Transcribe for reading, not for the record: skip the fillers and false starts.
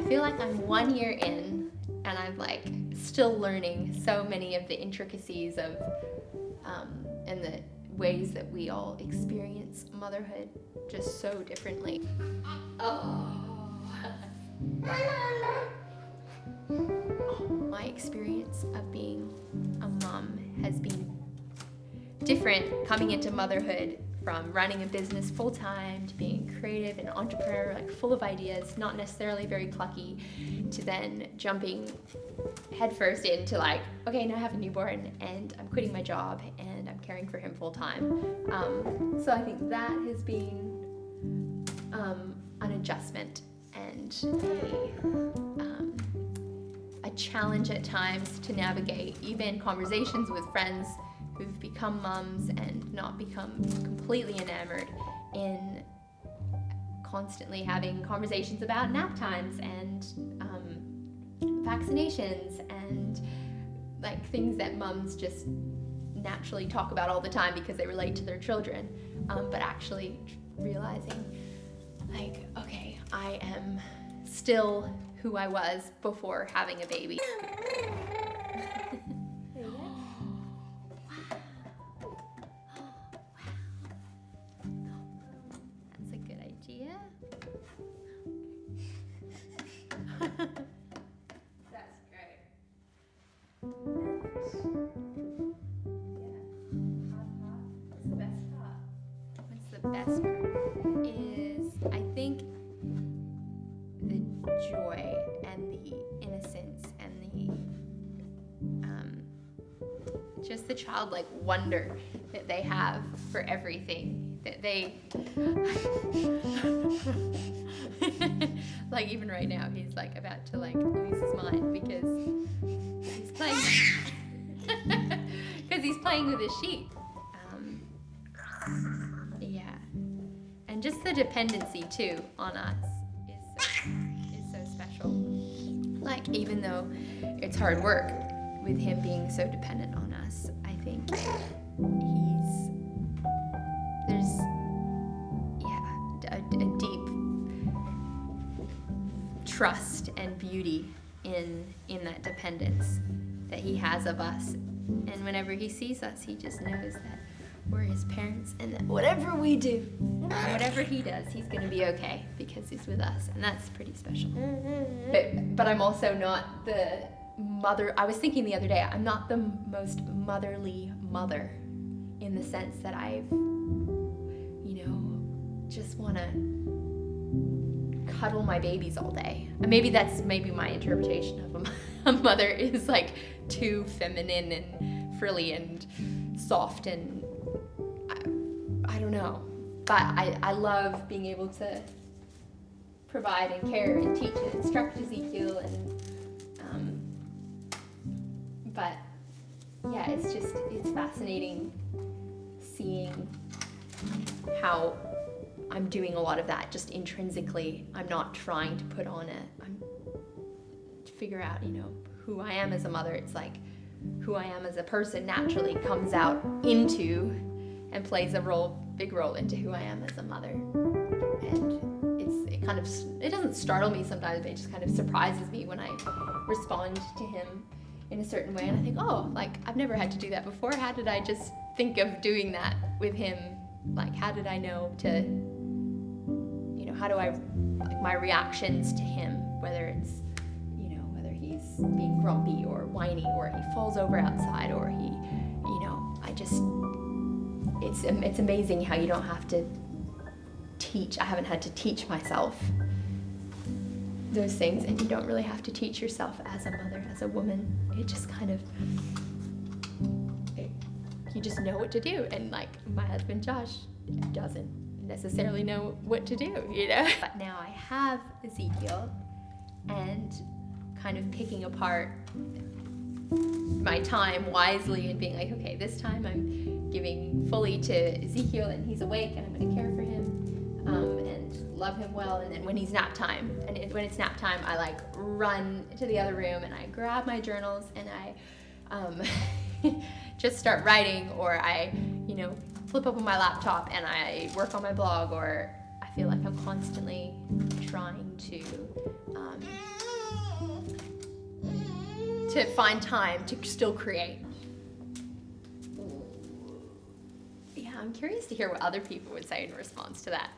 feel like I'm 1 year in and I'm like still learning so many of the intricacies of and the ways that we all experience motherhood just so differently. My experience of being a mom has been different coming into motherhood, from running a business full-time to being creative and entrepreneur, like full of ideas, not necessarily very clucky, to then jumping headfirst into like, okay, now I have a newborn and I'm quitting my job and I'm caring for him full-time. So I think that has been an adjustment and a challenge at times to navigate, even conversations with friends who've become mums and not become completely enamored in constantly having conversations about nap times and vaccinations and like things that mums just naturally talk about all the time because they relate to their children, but actually realizing like, okay, I am still who I was before having a baby. That's great. What's the best part? What's the best part is, I think, the joy and the innocence and the just the childlike wonder that they have for everything that they like. Even right now he's like about to like lose his mind because he's playing because he's playing with his sheep. Yeah, and just the dependency too on us is so special. Like, even though it's hard work with him being so dependent on us, I think there's a deep trust and beauty in that dependence that he has of us. And whenever he sees us, he just knows that we're his parents and that whatever we do, whatever he does, he's gonna be okay because he's with us, and that's pretty special. But I'm also not the mother. I was thinking the other day, I'm not the most motherly mother in the sense that I've, just want to cuddle my babies all day. And maybe that's my interpretation of a mother is like too feminine and frilly and soft, and I don't know. But I love being able to provide and care and teach and instruct Ezekiel, and but yeah, it's fascinating seeing how I'm doing a lot of that just intrinsically. I'm not trying to put on I'm to figure out, who I am as a mother. It's like who I am as a person naturally comes out into and plays a big role into who I am as a mother. And it doesn't startle me sometimes, but it just kind of surprises me when I respond to him in a certain way, and I think, oh, like, I've never had to do that before. How did I just think of doing that with him? Like, how did I know to, how do I, like, my reactions to him, whether it's, whether he's being grumpy or whiny or he falls over outside or he, it's amazing how you don't have to teach. I haven't had to teach myself those things, and you don't really have to teach yourself as a mother, as a woman. It just kind of, you just know what to do. And like my husband Josh doesn't necessarily know what to do, But now I have Ezekiel, and kind of picking apart my time wisely and being like, okay, this time I'm giving fully to Ezekiel and he's awake and I'm going to care for him and love him well. And then when it's nap time, I like run to the other room and I grab my journals and I just start writing, or I flip open my laptop and I work on my blog, or I feel like I'm constantly trying to to find time to still create. Yeah, I'm curious to hear what other people would say in response to that.